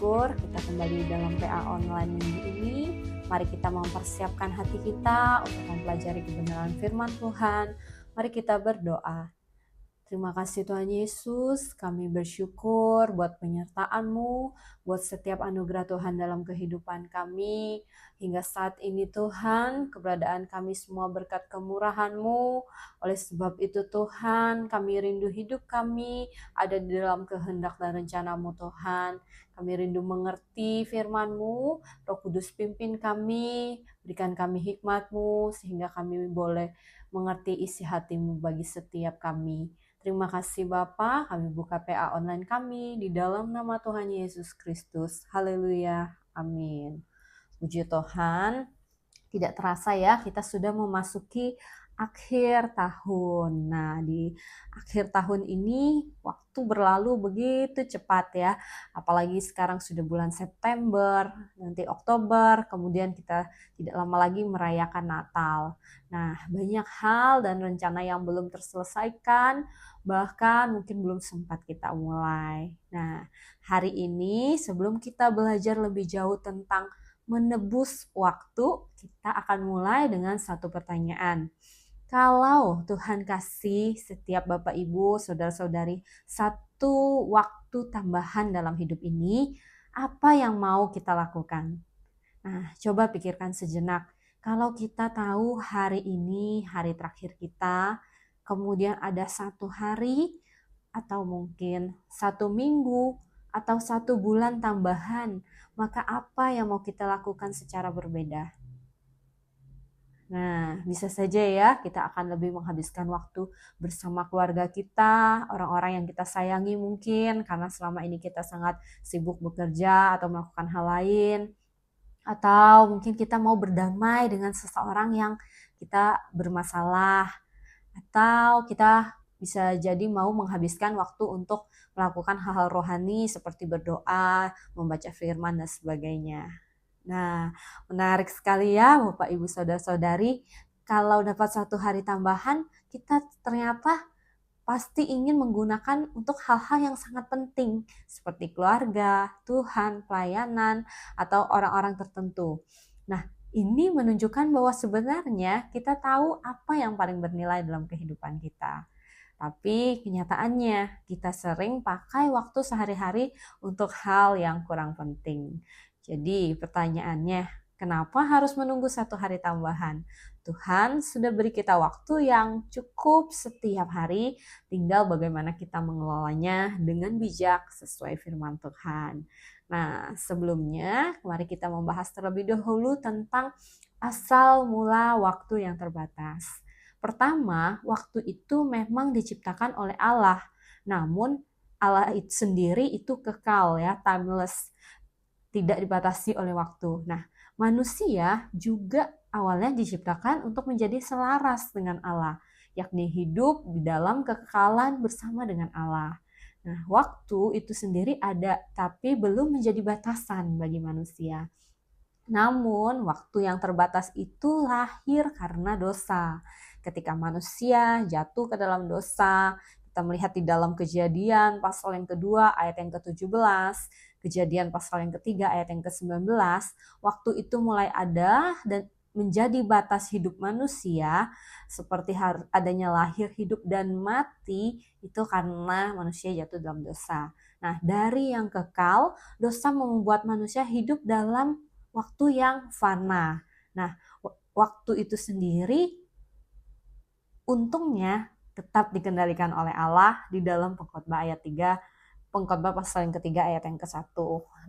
bersyukur kita kembali dalam PA online minggu ini. Mari kita mempersiapkan hati kita untuk mempelajari kebenaran firman Tuhan. Mari kita berdoa. Terima kasih Tuhan Yesus, kami bersyukur buat penyertaan-Mu, buat setiap anugerah Tuhan dalam kehidupan kami. Hingga saat ini Tuhan, keberadaan kami semua berkat kemurahan-Mu. Oleh sebab itu Tuhan, kami rindu hidup kami ada di dalam kehendak dan rencana-Mu Tuhan. Kami rindu mengerti firman-Mu, Roh Kudus pimpin kami, berikan kami hikmat-Mu, sehingga kami boleh mengerti isi hati-Mu bagi setiap kami. Terima kasih Bapa, kami buka PA online kami di dalam nama Tuhan Yesus Kristus. Haleluya, amin. Puji Tuhan, tidak terasa ya kita sudah memasuki akhir tahun. Nah, di akhir tahun ini waktu berlalu begitu cepat ya. Apalagi sekarang sudah bulan September, nanti Oktober, kemudian kita tidak lama lagi merayakan Natal. Nah, banyak hal dan rencana yang belum terselesaikan, bahkan mungkin belum sempat kita mulai. Nah, hari ini sebelum kita belajar lebih jauh tentang menebus waktu, kita akan mulai dengan satu pertanyaan. Kalau Tuhan kasih setiap Bapak Ibu, Saudara-saudari satu waktu tambahan dalam hidup ini, apa yang mau kita lakukan? Nah, coba pikirkan sejenak. Kalau kita tahu hari ini hari terakhir kita, kemudian ada satu hari atau mungkin satu minggu atau satu bulan tambahan, maka apa yang mau kita lakukan secara berbeda? Nah, bisa saja ya kita akan lebih menghabiskan waktu bersama keluarga kita, orang-orang yang kita sayangi mungkin, karena selama ini kita sangat sibuk bekerja atau melakukan hal lain. Atau mungkin kita mau berdamai dengan seseorang yang kita bermasalah. Atau kita bisa jadi mau menghabiskan waktu untuk melakukan hal-hal rohani seperti berdoa, membaca firman, dan sebagainya. Nah, menarik sekali ya Bapak Ibu Saudara-saudari, kalau dapat satu hari tambahan, kita ternyata pasti ingin menggunakan untuk hal-hal yang sangat penting, seperti keluarga, Tuhan, pelayanan, atau orang-orang tertentu. Nah, ini menunjukkan bahwa sebenarnya kita tahu apa yang paling bernilai dalam kehidupan kita. Tapi kenyataannya kita sering pakai waktu sehari-hari untuk hal yang kurang penting. Jadi pertanyaannya, kenapa harus menunggu satu hari tambahan? Tuhan sudah beri kita waktu yang cukup setiap hari, tinggal bagaimana kita mengelolanya dengan bijak sesuai firman Tuhan. Nah, sebelumnya mari kita membahas terlebih dahulu tentang asal mula waktu yang terbatas. Pertama, waktu itu memang diciptakan oleh Allah, namun Allah itu sendiri itu kekal ya, timeless, tidak dibatasi oleh waktu. Nah, manusia juga awalnya diciptakan untuk menjadi selaras dengan Allah, yakni hidup di dalam kekekalan bersama dengan Allah. Nah, waktu itu sendiri ada, tapi belum menjadi batasan bagi manusia. Namun, waktu yang terbatas itu lahir karena dosa. Ketika manusia jatuh ke dalam dosa, kita melihat di dalam Kejadian pasal yang kedua ayat yang ke-17, Kejadian pasal yang ketiga ayat yang ke-19, waktu itu mulai ada dan menjadi batas hidup manusia, seperti adanya lahir, hidup, dan mati, itu karena manusia jatuh dalam dosa. Nah, dari yang kekal, dosa membuat manusia hidup dalam waktu yang fana. Nah, waktu itu sendiri untungnya tetap dikendalikan oleh Allah di dalam Pengkhotbah ayat 3, Pengkhotbah pasal yang ketiga ayat yang ke-1,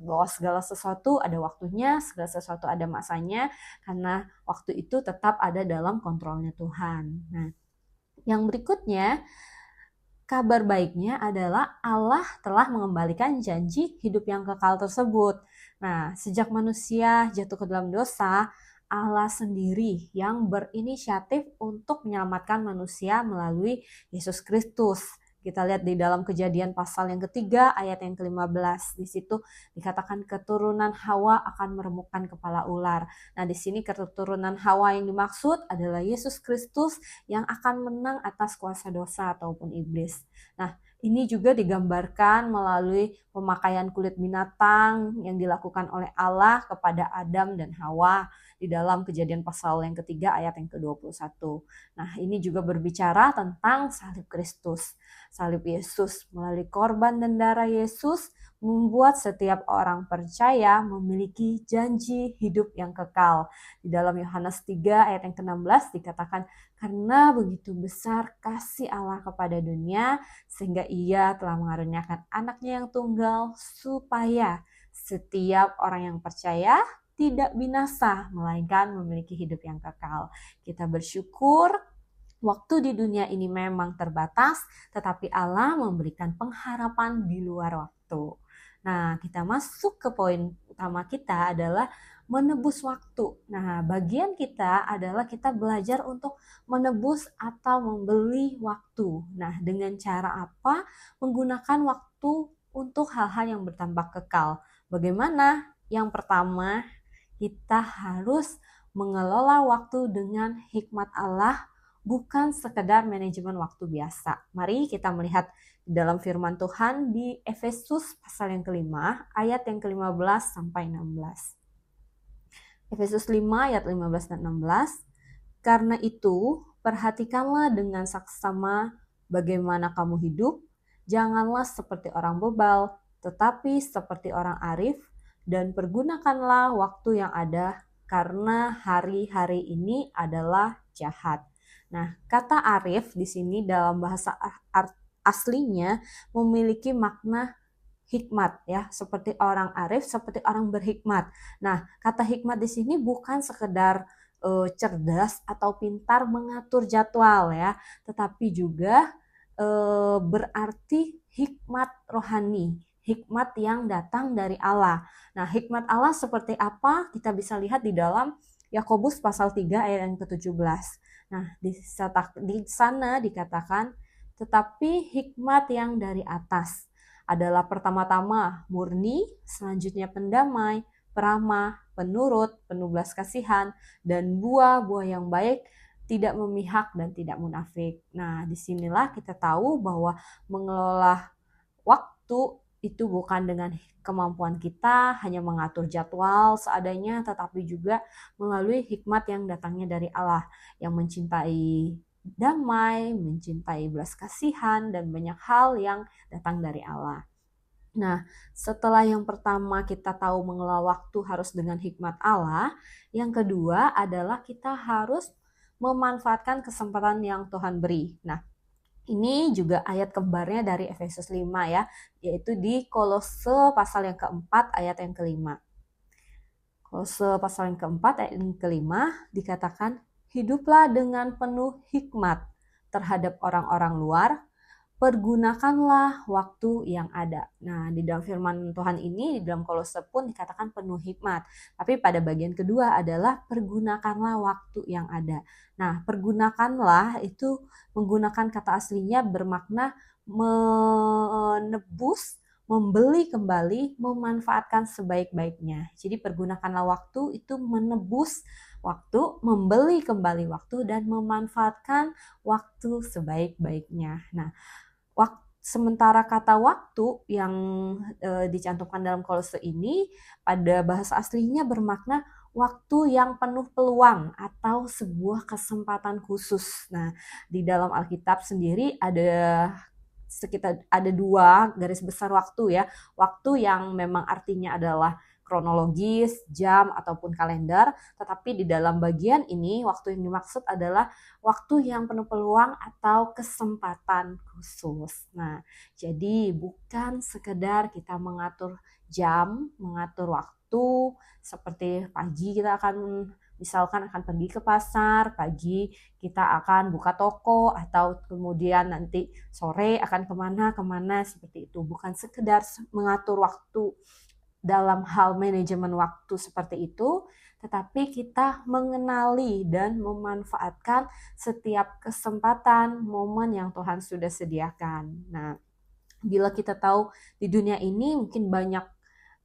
bahwa segala sesuatu ada waktunya, segala sesuatu ada masanya, karena waktu itu tetap ada dalam kontrolnya Tuhan. Nah, yang berikutnya, kabar baiknya adalah Allah telah mengembalikan janji hidup yang kekal tersebut. Nah, sejak manusia jatuh ke dalam dosa, Allah sendiri yang berinisiatif untuk menyelamatkan manusia melalui Yesus Kristus. Kita lihat di dalam Kejadian pasal yang ketiga ayat yang ke-15. Di situ dikatakan keturunan Hawa akan meremukkan kepala ular. Nah, di sini keturunan Hawa yang dimaksud adalah Yesus Kristus yang akan menang atas kuasa dosa ataupun iblis. Nah, Ini juga digambarkan melalui pemakaian kulit binatang yang dilakukan oleh Allah kepada Adam dan Hawa di dalam Kejadian pasal yang ketiga ayat yang ke-21. Nah, ini juga berbicara tentang salib Kristus. Salib Yesus melalui korban dan darah Yesus membuat setiap orang percaya memiliki janji hidup yang kekal. Di dalam Yohanes 3 ayat yang ke-16 dikatakan, karena begitu besar kasih Allah kepada dunia, sehingga ia telah mengaruniakan anaknya yang tunggal, supaya setiap orang yang percaya tidak binasa, melainkan memiliki hidup yang kekal. Kita bersyukur waktu di dunia ini memang terbatas, tetapi Allah memberikan pengharapan di luar waktu. Nah, kita masuk ke poin utama kita adalah menebus waktu. Nah, bagian kita adalah kita belajar untuk menebus atau membeli waktu. Nah, dengan cara apa? Menggunakan waktu untuk hal-hal yang bertambah kekal. Bagaimana? Yang pertama, kita harus mengelola waktu dengan hikmat Allah, bukan sekedar manajemen waktu biasa. Mari kita melihat dalam firman Tuhan di Efesus pasal yang kelima, ayat yang ke-15 sampai 16. Efesus 5 ayat 15 dan 16. Karena itu, perhatikanlah dengan saksama bagaimana kamu hidup, janganlah seperti orang bebal, tetapi seperti orang arif, dan pergunakanlah waktu yang ada, karena hari-hari ini adalah jahat. Nah, kata arif di sini dalam bahasa aslinya memiliki makna hikmat, ya, seperti orang arif, seperti orang berhikmat. Nah, kata hikmat di sini bukan sekedar cerdas atau pintar mengatur jadwal, ya, tetapi juga berarti hikmat rohani, hikmat yang datang dari Allah. Nah, hikmat Allah seperti apa? Kita bisa lihat di dalam Yakobus pasal 3 ayat yang ke-17. Nah, di sana dikatakan, tetapi hikmat yang dari atas adalah pertama-tama murni, selanjutnya pendamai, peramah, penurut, penuh belas kasihan, dan buah-buah yang baik, tidak memihak dan tidak munafik. Nah, disinilah kita tahu bahwa mengelola waktu itu bukan dengan kemampuan kita hanya mengatur jadwal seadanya, tetapi juga melalui hikmat yang datangnya dari Allah yang mencintai damai, mencintai belas kasihan, dan banyak hal yang datang dari Allah. Nah, setelah yang pertama kita tahu mengelola waktu harus dengan hikmat Allah, yang kedua adalah kita harus memanfaatkan kesempatan yang Tuhan beri. Nah, ini juga ayat kembarnya dari Efesus 5, ya, yaitu di Kolose pasal yang keempat ayat yang kelima. Kolose pasal yang keempat ayat yang kelima dikatakan, hiduplah dengan penuh hikmat terhadap orang-orang luar, pergunakanlah waktu yang ada. Nah, di dalam firman Tuhan ini, di dalam Kolose pun dikatakan penuh hikmat. Tapi pada bagian kedua adalah pergunakanlah waktu yang ada. Nah, pergunakanlah itu menggunakan kata aslinya bermakna menebus, membeli kembali, memanfaatkan sebaik-baiknya. Jadi pergunakanlah waktu itu menebus waktu, membeli kembali waktu, dan memanfaatkan waktu sebaik-baiknya. Nah, sementara kata waktu yang dicantumkan dalam Kolose ini pada bahasa aslinya bermakna waktu yang penuh peluang atau sebuah kesempatan khusus. Nah, di dalam Alkitab sendiri ada dua garis besar waktu, ya. Waktu yang memang artinya adalah kronologis, jam, ataupun kalender, tetapi di dalam bagian ini waktu yang dimaksud adalah waktu yang penuh peluang atau kesempatan khusus. Nah, jadi bukan sekedar kita mengatur jam, mengatur waktu, seperti pagi kita akan misalkan akan pergi ke pasar, pagi kita akan buka toko, atau kemudian nanti sore akan kemana, seperti itu. Bukan sekedar mengatur waktu dalam hal manajemen waktu seperti itu, tetapi kita mengenali dan memanfaatkan setiap kesempatan, momen yang Tuhan sudah sediakan. Nah, bila kita tahu di dunia ini mungkin banyak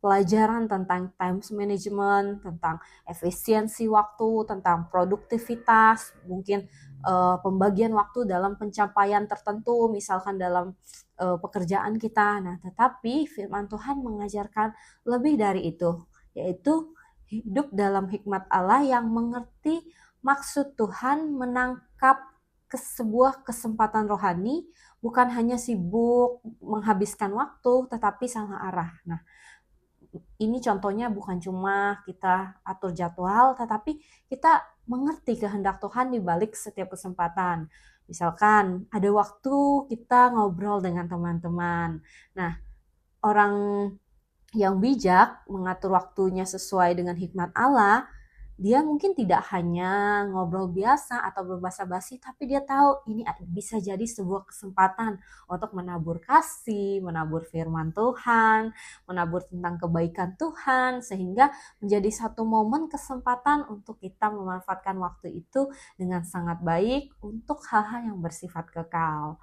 pelajaran tentang time management, tentang efisiensi waktu, tentang produktivitas, mungkin pembagian waktu dalam pencapaian tertentu, misalkan dalam pekerjaan kita. Nah, tetapi firman Tuhan mengajarkan lebih dari itu, yaitu hidup dalam hikmat Allah yang mengerti maksud Tuhan, menangkap sebuah kesempatan rohani, bukan hanya sibuk menghabiskan waktu, tetapi salah arah. Nah, ini contohnya bukan cuma kita atur jadwal, tetapi kita mengerti kehendak Tuhan di balik setiap kesempatan. Misalkan ada waktu kita ngobrol dengan teman-teman. Nah, orang yang bijak mengatur waktunya sesuai dengan hikmat Allah, dia mungkin tidak hanya ngobrol biasa atau berbasa-basi, tapi dia tahu ini bisa jadi sebuah kesempatan untuk menabur kasih, menabur firman Tuhan, menabur tentang kebaikan Tuhan, sehingga menjadi satu momen kesempatan untuk kita memanfaatkan waktu itu dengan sangat baik untuk hal-hal yang bersifat kekal.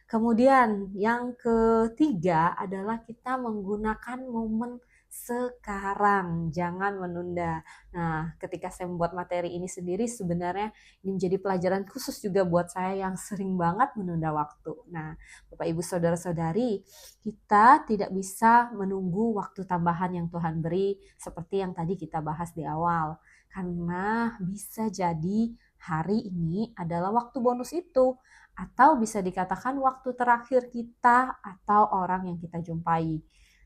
Kemudian yang ketiga adalah kita menggunakan momen sekarang, jangan menunda. Nah, ketika saya membuat materi ini sendiri, sebenarnya ini menjadi pelajaran khusus juga buat saya yang sering banget menunda waktu. Nah, Bapak Ibu Saudara-saudari, kita tidak bisa menunggu waktu tambahan yang Tuhan beri seperti yang tadi kita bahas di awal. Karena bisa jadi hari ini adalah waktu bonus itu, atau bisa dikatakan waktu terakhir kita atau orang yang kita jumpai.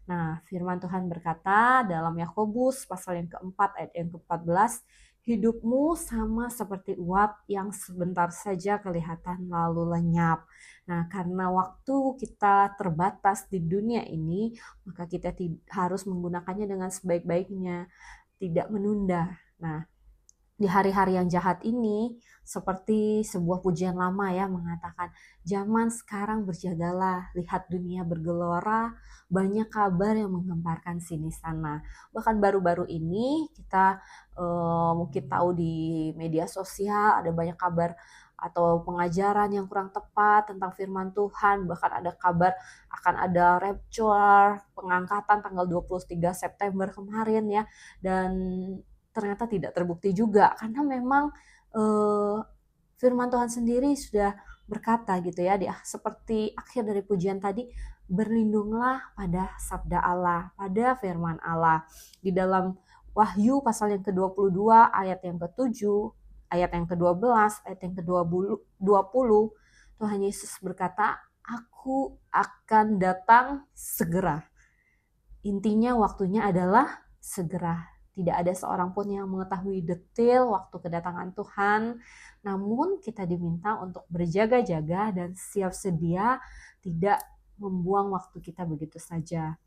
Nah, firman Tuhan berkata dalam Yakobus pasal yang keempat ayat yang ke-14, hidupmu sama seperti uap yang sebentar saja kelihatan lalu lenyap. Nah, karena waktu kita terbatas di dunia ini, maka kita harus menggunakannya dengan sebaik-baiknya, tidak menunda. Nah, di hari-hari yang jahat ini, seperti sebuah pujian lama ya mengatakan, zaman sekarang berjagalah, lihat dunia bergelora, banyak kabar yang menggemparkan sini sana. Bahkan baru-baru ini kita mungkin tahu di media sosial ada banyak kabar atau pengajaran yang kurang tepat tentang firman Tuhan, bahkan ada kabar akan ada rapture, pengangkatan tanggal 23 September kemarin ya, dan ternyata tidak terbukti juga, karena memang firman Tuhan sendiri sudah berkata gitu ya, seperti akhir dari pujian tadi, berlindunglah pada sabda Allah, pada firman Allah. Di dalam Wahyu pasal yang ke-22 ayat yang ke-7, ayat yang ke-12, ayat yang ke-20, Tuhan Yesus berkata, aku akan datang segera. Intinya waktunya adalah segera. Tidak ada seorang pun yang mengetahui detail waktu kedatangan Tuhan, namun kita diminta untuk berjaga-jaga dan siap sedia, tidak membuang waktu kita begitu saja.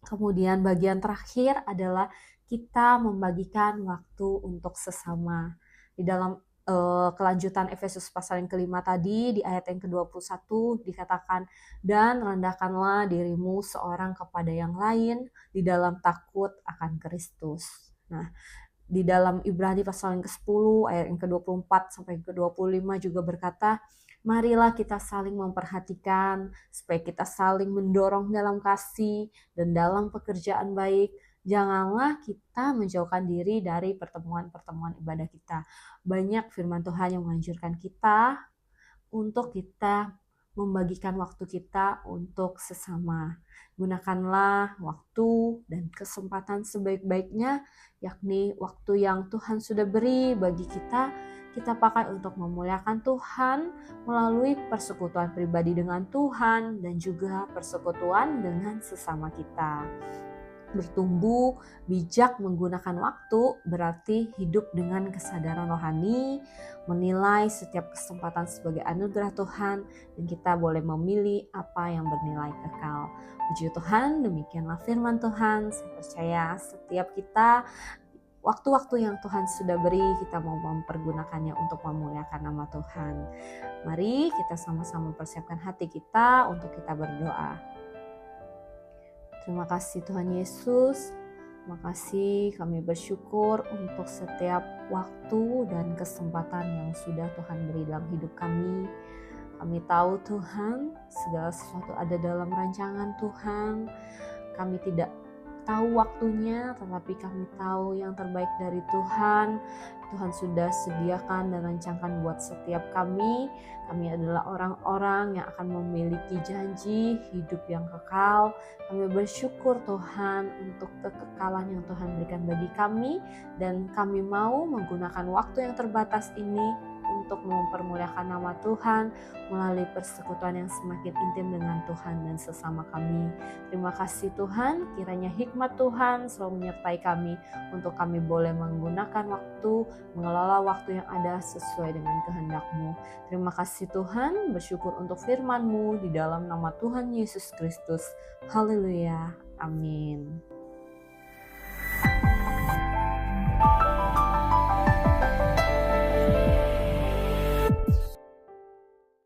Kemudian bagian terakhir adalah kita membagikan waktu untuk sesama. Di dalam kelanjutan Efesus pasal yang kelima tadi, di ayat yang ke-21 dikatakan, dan rendahkanlah dirimu seorang kepada yang lain di dalam takut akan Kristus. Nah, di dalam Ibrani pasal yang ke-10 ayat yang ke-24 sampai ke-25 juga berkata, marilah kita saling memperhatikan supaya kita saling mendorong dalam kasih dan dalam pekerjaan baik. Janganlah kita menjauhkan diri dari pertemuan-pertemuan ibadah kita. Banyak firman Tuhan yang menganjurkan kita untuk kita membagikan waktu kita untuk sesama. Gunakanlah waktu dan kesempatan sebaik-baiknya, yakni waktu yang Tuhan sudah beri bagi kita pakai untuk memuliakan Tuhan melalui persekutuan pribadi dengan Tuhan dan juga persekutuan dengan sesama kita. Bertumbuh bijak menggunakan waktu berarti hidup dengan kesadaran rohani, menilai setiap kesempatan sebagai anugerah Tuhan, dan kita boleh memilih apa yang bernilai kekal. Puji Tuhan, demikianlah firman Tuhan. Saya percaya setiap kita, waktu-waktu yang Tuhan sudah beri, kita mau mempergunakannya untuk memuliakan nama Tuhan. Mari kita sama-sama persiapkan hati kita untuk kita berdoa. Terima kasih Tuhan Yesus, terima kasih, kami bersyukur untuk setiap waktu dan kesempatan yang sudah Tuhan beri dalam hidup kami. Kami tahu Tuhan, segala sesuatu ada dalam rancangan Tuhan. Kami tidak tahu waktunya, tetapi kami tahu yang terbaik dari Tuhan. Tuhan sudah sediakan dan rancangkan buat setiap kami. Kami adalah orang-orang yang akan memiliki janji hidup yang kekal. Kami bersyukur Tuhan untuk kekekalan yang Tuhan berikan bagi kami, dan kami mau menggunakan waktu yang terbatas ini untuk mempermuliakan nama Tuhan melalui persekutuan yang semakin intim dengan Tuhan dan sesama kami. Terima kasih Tuhan, kiranya hikmat Tuhan selalu menyertai kami untuk kami boleh menggunakan waktu, mengelola waktu yang ada sesuai dengan kehendak-Mu. Terima kasih Tuhan, bersyukur untuk firman-Mu di dalam nama Tuhan Yesus Kristus. Haleluya. Amin.